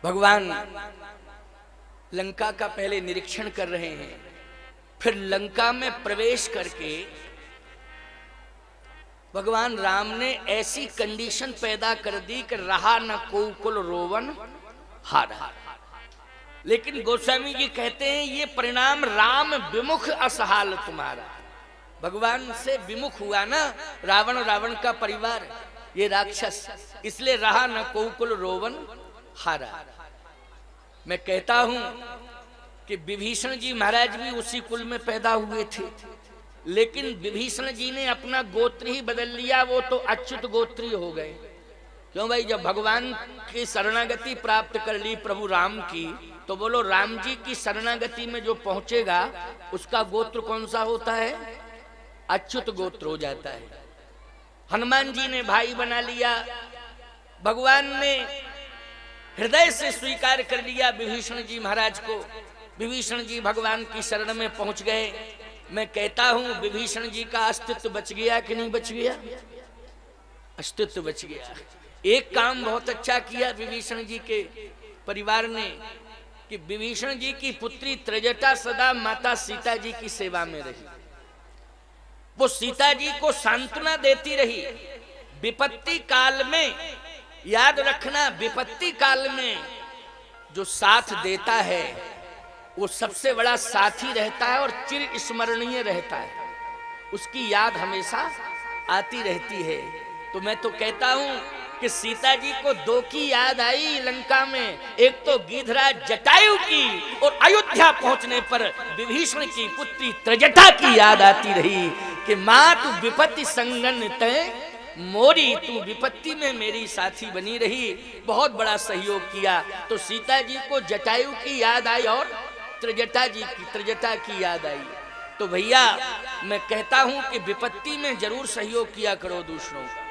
भगवान लंका का पहले निरीक्षण कर रहे हैं, फिर लंका में प्रवेश करके भगवान राम ने ऐसी कंडीशन पैदा कर दी कि रहा न कोकुल रोवन हारा। लेकिन गोस्वामी जी कहते हैं ये परिणाम राम विमुख असहाल तुम्हारा। भगवान से विमुख हुआ ना रावण का परिवार, ये राक्षस, इसलिए रहा न कोकुल रोवन हारा। मैं कहता हूं कि विभीषण जी महाराज भी उसी कुल में पैदा हुए थे, लेकिन विभीषण जी ने अपना गोत्र ही बदल लिया, वो तो अच्युत गोत्री हो गए। क्यों भाई, जब भगवान की शरणागति प्राप्त कर ली प्रभु राम की, तो बोलो राम जी की शरणागति में जो पहुंचेगा उसका गोत्र कौन सा होता है? अच्युत गोत्र हो जाता है। हनुमान जी ने भाई बना लिया, भगवान ने हृदय से स्वीकार कर लिया विभीषण जी महाराज को। विभीषण जी भगवान की शरण में पहुंच गए। मैं कहता हूं विभीषण जी का अस्तित्व बच गया कि नहीं बच गया? अस्तित्व बच गया। एक काम बहुत अच्छा किया विभीषण जी के परिवार ने कि विभीषण जी की पुत्री त्रिजटा सदा माता सीता जी की सेवा में रही। वो सीता जी को सांत्वना देती रही। विपत्ति काल में, याद रखना, विपत्ति काल में जो साथ देता है वो सबसे बड़ा साथी रहता है और चिर स्मरणीय रहता है, उसकी याद हमेशा आती रहती है। तो मैं तो कहता हूं कि सीता जी को दो की याद आई लंका में, एक तो गिधराज जटायु की और अयोध्या पहुंचने पर विभीषण की पुत्री त्रिजटा की याद आती रही कि मां तू विपत्ति संगन तय मोरी, तू विपत्ति में मेरी साथी बनी रही, बहुत बड़ा सहयोग किया। तो सीता जी को जटायु की याद आई और त्रिजटा की याद आई। तो भैया मैं कहता हूं कि विपत्ति में जरूर सहयोग किया करो दूसरों का।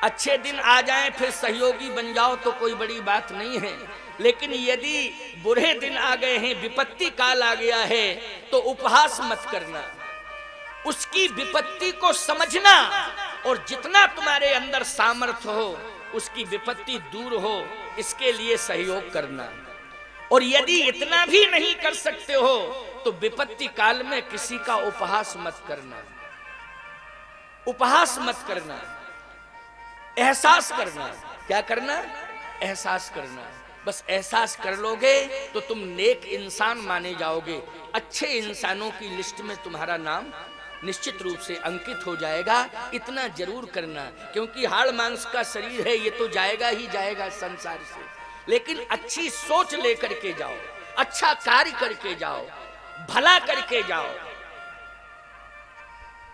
अच्छे दिन आ जाएं फिर सहयोगी बन जाओ तो कोई बड़ी बात नहीं है, लेकिन यदि बुरे दिन आ गए हैं, विपत्ति काल आ गया है, तो उपहास मत करना, उसकी विपत्ति को समझना और जितना तुम्हारे अंदर सामर्थ्य हो उसकी विपत्ति दूर हो इसके लिए सहयोग करना। और यदि इतना भी नहीं कर सकते हो तो विपत्ति काल में किसी का उपहास मत करना, उपहास मत करना, एहसास करना। क्या करना? एहसास करना। बस एहसास कर लोगे तो तुम नेक इंसान माने जाओगे, अच्छे इंसानों की लिस्ट में तुम्हारा नाम निश्चित रूप से अंकित हो जाएगा। इतना जरूर करना, क्योंकि हाड़ मांस का शरीर है, ये तो जाएगा ही जाएगा संसार से, लेकिन अच्छी सोच लेकर के जाओ, अच्छा कार्य करके जाओ, भला करके जाओ।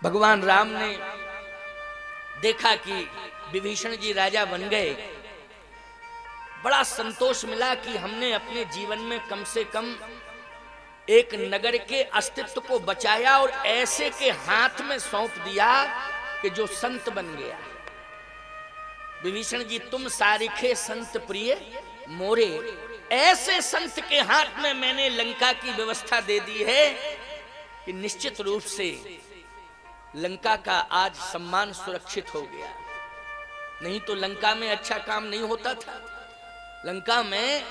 भगवान राम ने देखा कि विभीषण जी राजा बन गए, बड़ा संतोष मिला कि हमने अपने जीवन में कम से कम एक नगर के अस्तित्व को बचाया और ऐसे के हाथ में सौंप दिया कि जो संत बन गया। विभीषण जी तुम सारिखे संत प्रिय मोरे, ऐसे संत के हाथ में मैंने लंका की व्यवस्था दे दी है कि निश्चित रूप से लंका का आज सम्मान सुरक्षित हो गया। नहीं तो लंका में अच्छा काम नहीं होता था। लंका में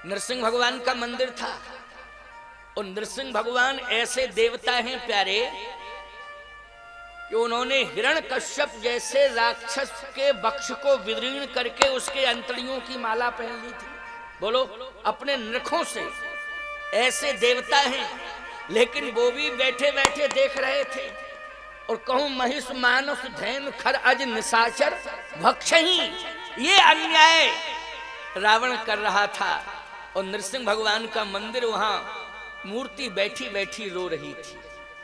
नरसिंह भगवान का मंदिर था और नरसिंह भगवान ऐसे देवता हैं प्यारे कि उन्होंने हिरण्यकश्यप जैसे राक्षस के वक्ष को विदीर्ण करके उसके अंतड़ियों की माला पहन ली थी। बोलो, अपने नखों से। ऐसे देवता हैं, लेकिन वो भी बैठे बैठे देख रहे थे और कहूं महिष मानस धैन खर अज निशाचर भक्षही, ये अन्याय रावण कर रहा था और नरसिंह भगवान का मंदिर, वहां मूर्ति बैठी बैठी रो रही थी,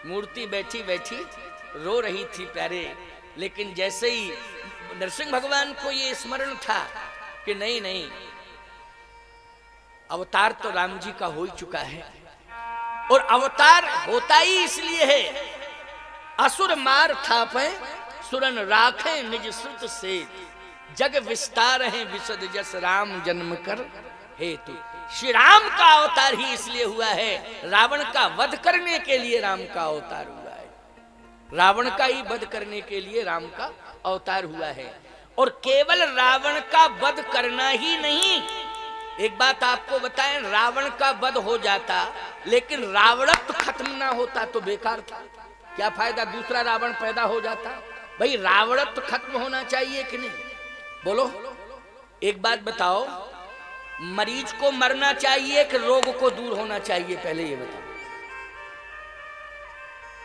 मूर्ति बैठी बैठी रो रही थी प्यारे। लेकिन जैसे ही नरसिंह भगवान को ये स्मरण था कि नहीं नहीं, अवतार तो राम जी का हो ही चुका है, और अवतार होता ही इसलिए है असुर मार थापे सुरन राखे निज सुत से, जग विस्तार है विशद जस राम जन्म कर हेतु। श्री राम का अवतार ही इसलिए हुआ है, रावण का वध करने के लिए राम का अवतार हुआ है, रावण का ही वध करने के लिए राम का अवतार हुआ है। और केवल रावण का वध करना ही नहीं, एक बात आपको बताएं, रावण का वध हो जाता लेकिन रावणत्व खत्म ना होता तो बेकार था। क्या फायदा दूसरा रावण पैदा हो जाता? भाई रावणत्व खत्म होना चाहिए कि नहीं? बोलो एक बात बताओ, मरीज को मरना चाहिए कि रोग को दूर होना चाहिए? पहले ये बताओ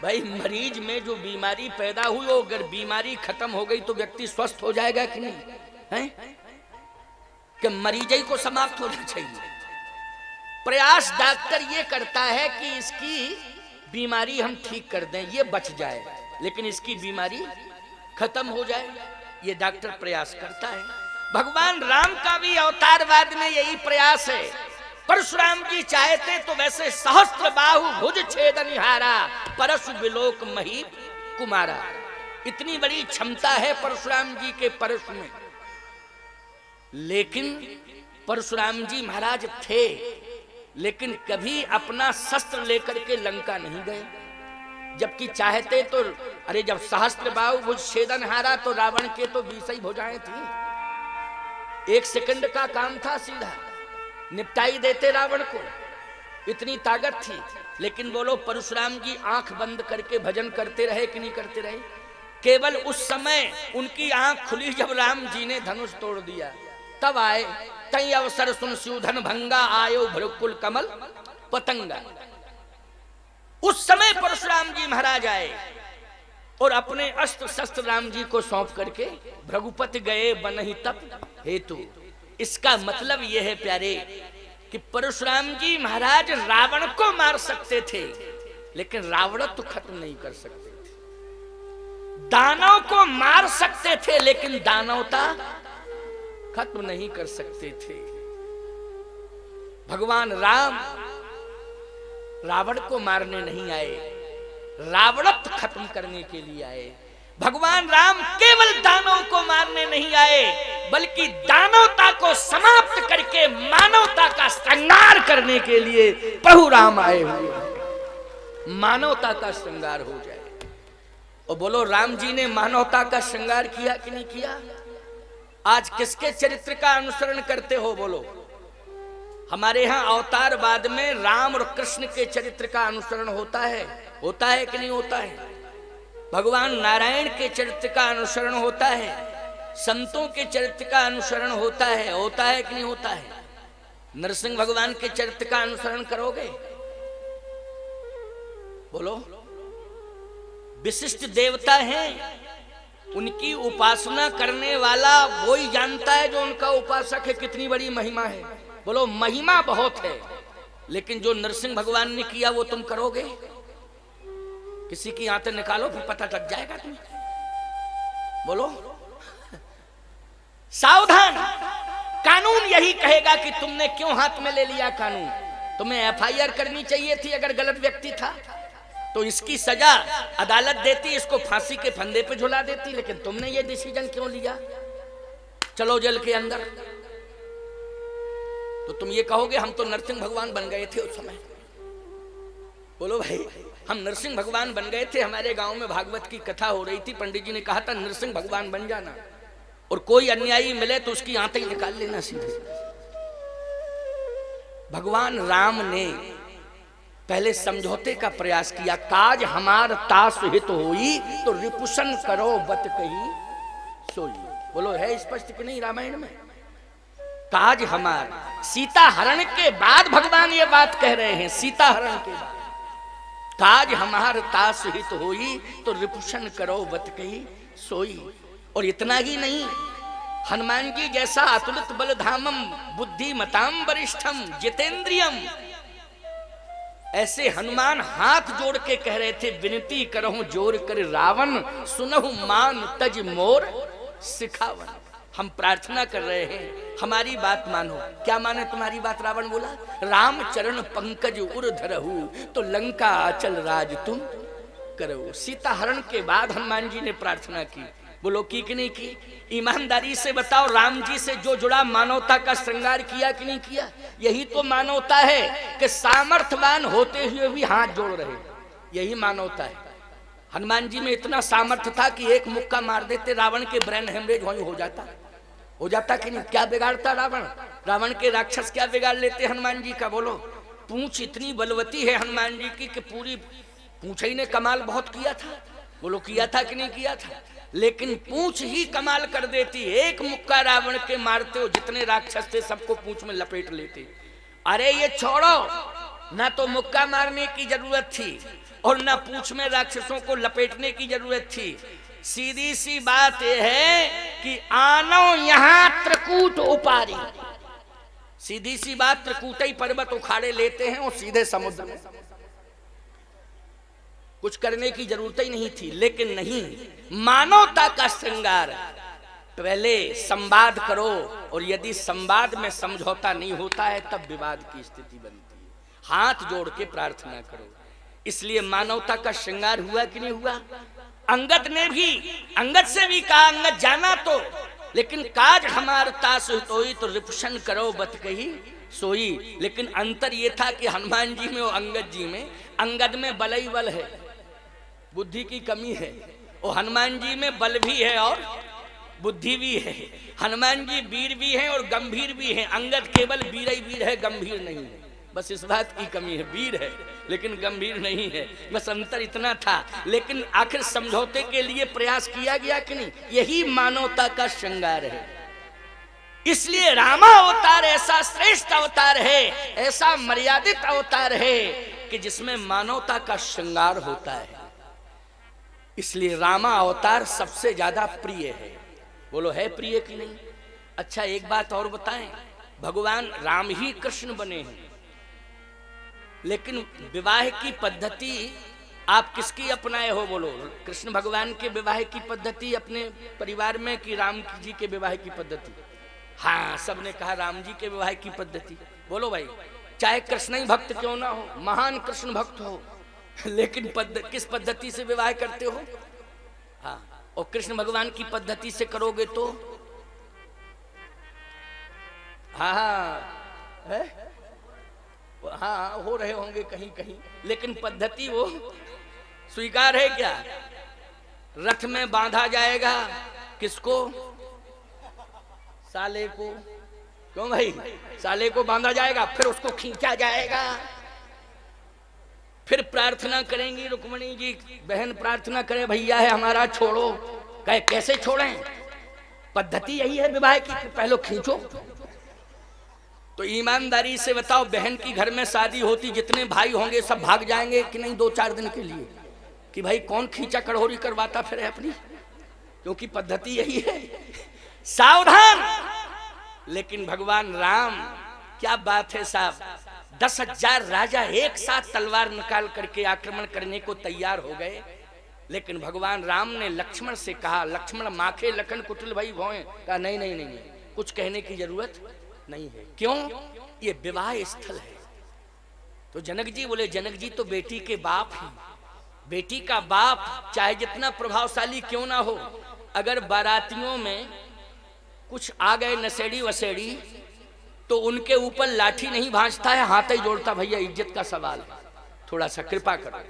भाई, मरीज में जो बीमारी पैदा हुई हो, अगर बीमारी खत्म हो गई तो व्यक्ति स्वस्थ हो जाएगा कि नहीं? है कि मरीज ही को समाप्त होना चाहिए? प्रयास डॉक्टर ये करता है कि इसकी बीमारी हम ठीक कर दें, ये बच जाए, लेकिन इसकी बीमारी खत्म हो जाए, ये डॉक्टर प्रयास करता है। भगवान राम का भी अवतारवाद में यही प्रयास है। परशुराम जी चाहते तो वैसे सहस्त्र बाहु भुज छेदनिहारा परशु विलोक मही कुमारा, इतनी बड़ी क्षमता है परशुराम जी के परशु में। लेकिन परशुराम जी महाराज थे, लेकिन कभी अपना शस्त्र लेकर के लंका नहीं गए, जबकि चाहते तो, अरे जब सहस्त्र बाहु भुज छेदनहारा तो रावण के तो 20 ही भुजाएं थी, 1 सेकंड का काम था, सीधा निपटाई देते रावण को, इतनी ताकत थी। लेकिन बोलो परशुराम जी आंख बंद करके भजन करते रहे कि नहीं करते रहे? केवल उस समय उनकी आंख खुली जब राम जी ने धनुष तोड़ दिया, तब आए। तई अवसर सुन स्यूधन भंगा आयो भृकुल कमल पतंगा। उस समय परशुराम जी महाराज आए और अपने अस्त्र शस्त्र राम जी को सौंप करके भृगुपति गए बनहि तप हेतु। इसका मतलब यह है प्यारे कि परशुराम जी महाराज रावण को मार सकते थे, लेकिन रावणत्व खत्म नहीं कर सकते थे। दानव को मार सकते थे, लेकिन दानवता खत्म नहीं कर सकते थे। भगवान राम रावण को मारने नहीं आए, रावणत्व खत्म करने के लिए आए। भगवान राम केवल दानव को मारने नहीं आए, बल्कि दानवता को समाप्त करके मानवता का श्रृंगार करने के लिए प्रभु राम आए हुए, मानवता का श्रृंगार हो जाए। और बोलो राम जी ने मानवता का श्रृंगार किया कि नहीं किया? आज किसके चरित्र का अनुसरण करते हो? बोलो। हमारे यहां अवतारवाद में राम और कृष्ण के चरित्र का अनुसरण होता है कि नहीं होता है? भगवान नारायण के चरित्र का अनुसरण होता है, संतों के चरित्र का अनुसरण होता है कि नहीं होता है? नरसिंह भगवान के चरित्र का अनुसरण करोगे? बोलो। विशिष्ट देवता हैं, उनकी उपासना करने वाला वो ही जानता है जो उनका उपासक है कितनी बड़ी महिमा है। बोलो महिमा बहुत है, लेकिन जो नरसिंह भगवान ने किया वो तुम करोगे? किसी की आंतें निकालो फिर पता लग जाएगा तुम्हें। बोलो। सावधान, कानून यही कहेगा कि तुमने क्यों हाथ में ले लिया कानून। तुम्हें एफआईआर करनी चाहिए थी अगर गलत व्यक्ति था, तो इसकी सजा अदालत देती, इसको फांसी के फंदे पे झुला देती, लेकिन तुमने ये डिसीजन क्यों लिया? चलो जेल के अंदर। तो तुम ये कहोगे हम तो नरसिंह भगवान बन गए थे उस समय। बोलो भाई, हम नरसिंह भगवान बन गए थे। हमारे गांव में भागवत की कथा हो रही थी, पंडित जी ने कहा था नरसिंह भगवान बन जाना, और कोई अन्यायी मिले तो उसकी आंतें ही निकाल लेना सीधे। भगवान राम ने पहले समझौते का प्रयास किया। काज हमार तास हित होई तो रिपुशन करो बत कही सोई। बोलो है स्पष्ट कि नहीं रामायण में? काज हमार, सीता हरण के बाद भगवान ये बात कह रहे हैं, सीता हरण के बाद। काज हमार तास हित होई तो रिपुशन करो बत कही सोई। और इतना ही नहीं, हनुमान जी जैसा अतुलित बलधामम बुद्धिमताम वरिष्ठम जितेंद्रियम, ऐसे हनुमान हाथ जोड़ के कह रहे थे विनती करहूं जोर कर रावण सुनहु मान तज मोर सिखावन। हम प्रार्थना कर रहे हैं हमारी बात मानो। क्या माने तुम्हारी बात? रावण बोला राम चरण पंकज उर धरहु तो लंका अचल राज तुम करो। सीता हरण के बाद हनुमान जी ने प्रार्थना की। बोलो की कि नहीं की? ईमानदारी से बताओ, राम जी से जो जुड़ा मानवता का श्रृंगार किया कि नहीं किया? यही तो मानवता है कि सामर्थ्यवान होते हुए भी हाथ जोड़ रहे, यही मानवता है। हनुमान जी में इतना सामर्थ्य था कि एक मुक्का मार देते रावण के ब्रेन हेमरेज वहीं हो जाता कि नहीं? क्या बिगाड़ता रावण? रावण के राक्षस क्या बिगाड़ लेते हनुमान जी का, बोलो। पूंछ इतनी बलवती है हनुमान जी की कि पूरी पूंछ ही ने कमाल बहुत किया था, बोलो किया था कि नहीं किया था, लेकिन पूंछ ही कमाल कर देती। एक मुक्का रावण के मारते हो, जितने राक्षस थे सबको पूंछ में लपेट लेते। अरे ये छोड़ो, ना तो मुक्का मारने की जरूरत थी और ना पूंछ में राक्षसों को लपेटने की जरूरत थी। सीधी सी बात यह है कि आनो यहां त्रिकूट उपारी, सीधी सी बात, त्रिकूटई पर्वत उखाड़े लेते हैं और सीधे समुद्र में, कुछ करने की जरूरत ही नहीं थी। लेकिन नहीं, मानवता का श्रृंगार, पहले संवाद करो, और यदि संवाद में समझौता नहीं होता है तब विवाद की स्थिति बनती है। हाथ जोड़ के प्रार्थना करो। इसलिए मानवता का श्रृंगार हुआ कि नहीं हुआ। अंगद ने भी, अंगद से भी कहा, अंगद जाना तो, लेकिन काज हमार तास होई तो रिपुशन करो बत कही सोई। लेकिन अंतर ये था कि हनुमान जी में और अंगद जी में, अंगद में बल ही बल है, बुद्धि की कमी है, और हनुमान जी में बल भी है और बुद्धि भी है। हनुमान जी वीर भी हैं और गंभीर भी हैं, अंगद केवल वीर ही वीर है, गंभीर नहीं है। बस इस बात की कमी है, वीर है लेकिन गंभीर नहीं है, बस अंतर इतना था। लेकिन आखिर समझौते के लिए प्रयास किया गया कि नहीं, यही मानवता का श्रृंगार है। इसलिए रामा अवतार ऐसा श्रेष्ठ अवतार है, ऐसा मर्यादित अवतार है कि जिसमें मानवता का श्रृंगार होता है। इसलिए रामा अवतार सबसे ज्यादा प्रिय है। बोलो है प्रिय कि नहीं। अच्छा एक बात और बताएं, भगवान राम ही कृष्ण बने हैं, लेकिन विवाह की पद्धति आप किसकी अपनाए हो, बोलो। कृष्ण भगवान के विवाह की पद्धति अपने परिवार में कि राम जी के विवाह की पद्धति। हाँ, सबने कहा राम जी के विवाह की पद्धति। बोलो भाई, चाहे कृष्ण ही भक्त क्यों ना हो, महान कृष्ण भक्त हो, लेकिन किस पद्धति से विवाह करते हो। हाँ, और कृष्ण भगवान की पद्धति से करोगे तो हाँ है, हाँ हो रहे होंगे कहीं कहीं, लेकिन पद्धति वो स्वीकार है क्या। रथ में बांधा जाएगा, किसको, साले को। क्यों भाई, साले को बांधा जाएगा, फिर उसको खींचा जाएगा, फिर प्रार्थना करेंगी रुक्मणी जी, बहन प्रार्थना करे भैया है हमारा छोड़ो, कहे कैसे छोड़ें, पद्धति यही है विवाह की, पहले खींचो। तो ईमानदारी से बताओ, बहन की घर में शादी होती, जितने भाई होंगे सब भाग जाएंगे कि नहीं 2-4 दिन के लिए, कि भाई कौन खींचा कड़ोरी करवाता फिर अपनी, क्योंकि पद्धति यही है। सावधान। लेकिन भगवान राम, क्या बात है साहब, 10,000 राजा एक साथ तलवार निकाल करके आक्रमण करने को तैयार हो गए, लेकिन भगवान राम ने लक्ष्मण से कहा, लक्ष्मण माखे लखन कुटिल भाई भोए, कहा नहीं नहीं नहीं, कुछ कहने की जरूरत नहीं है। क्यों, ये विवाह स्थल है। तो जनक जी बोले, जनक जी तो बेटी के बाप हैं, बेटी का बाप चाहे जितना प्रभावशाली क्यों ना हो, अगर बारातियों में कुछ आ गए नशेड़ी वसेड़ी तो उनके ऊपर लाठी नहीं भांजता है, हाथ ही जोड़ता, भैया इज्जत का सवाल है, थोड़ा सा कृपा करो,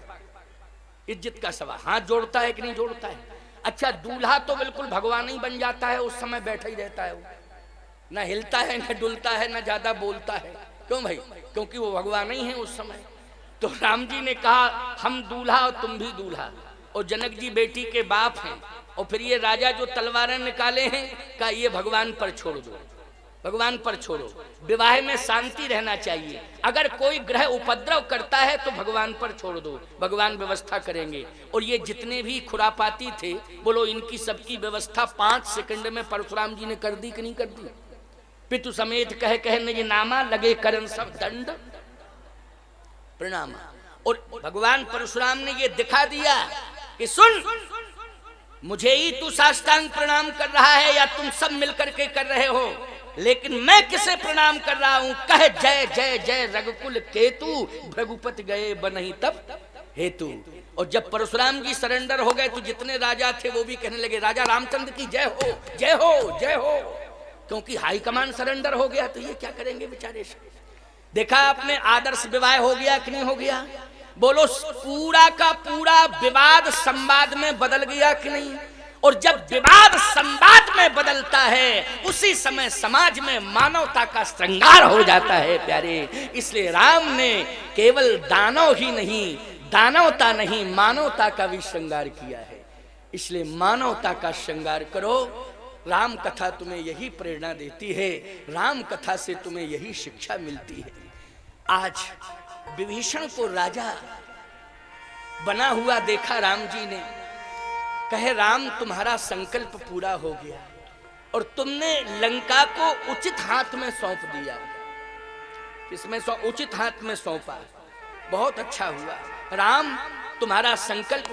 इज्जत का सवाल, हाथ जोड़ता है कि नहीं जोड़ता है। अच्छा, दूल्हा तो बिल्कुल भगवान ही बन जाता है, उस समय बैठा ही रहता है, वो ना हिलता है ना डुलता है ना ज्यादा बोलता है। क्यों भाई, क्योंकि वो भगवान ही है उस समय। तो राम जी ने कहा, हम दूल्हा और तुम भी दूल्हा, और जनक जी बेटी के बाप हैं, और फिर ये राजा जो तलवारें निकाले हैं, कहा ये भगवान पर छोड़ दो, भगवान पर छोड़ो, विवाह में शांति रहना चाहिए, अगर कोई ग्रह उपद्रव करता है तो भगवान पर छोड़ दो, भगवान व्यवस्था करेंगे। और ये जितने भी खुरापाती थे, बोलो इनकी सबकी व्यवस्था 5 सेकंड में परशुराम जी ने कर दी कि नहीं कर दी। पितु समेत कह कह निज नामा, लगे करन सब दंड प्रणाम। और भगवान परशुराम ने ये दिखा दिया कि सुन, मुझे ही तू साष्टांग प्रणाम कर रहा है या तुम सब मिलकर के कर रहे हो, लेकिन मैं किसे प्रणाम कर रहा हूं, कहे जय जय जय रघुकुल केतु, भृगुपति गए बनहि तब हेतु। और जब परशुराम जी सरेंडर हो गए तो जितने राजा थे वो भी कहने लगे, राजा रामचंद्र की जय हो जय हो जय हो, क्योंकि हाईकमान सरेंडर हो गया, तो ये क्या करेंगे बेचारे। देखा आपने, आदर्श विवाह हो गया कि नहीं हो गया। बोलो पूरा का पूरा विवाद संवाद में बदल गया कि नहीं। और जब विवाद संवाद में बदलता है उसी समय समाज में मानवता का श्रृंगार हो जाता है प्यारे। इसलिए राम ने केवल दानव ही नहीं, दानवता नहीं, मानवता का भी श्रृंगार किया है। इसलिए मानवता का श्रृंगार करो। राम कथा तुम्हें यही प्रेरणा देती है, राम कथा से तुम्हें यही शिक्षा मिलती है। आज विभीषण को राजा बना हुआ देखा राम जी ने, कहे राम तुम्हारा संकल्प पूरा हो गया और तुमने लंका को उचित हाथ में सौंप दिया। किसमें उचित हाथ में सौंपा, बहुत अच्छा हुआ राम, तुम्हारा संकल्प